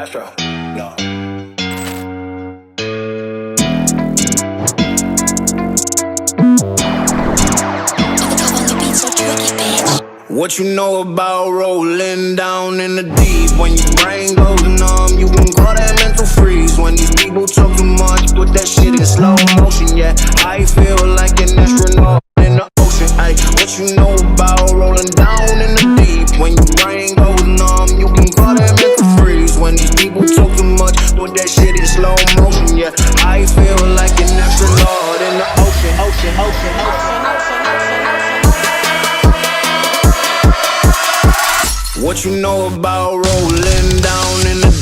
Astro. No. What you know about rolling down in the deep? When your brain goes numb, you can call that mental freeze. When these people talk too much, put that shit in slow motion. Yeah, I feel like an astronaut in the ocean. Ay, what you know about rolling down in the deep? When your brain goes numb, you can call that mental freeze. When these people talk too much, put that shit in slow motion. Yeah, I feel like an astronaut in the ocean. Ocean, ocean, ocean, ocean, ocean, ocean. What you know about rolling down in the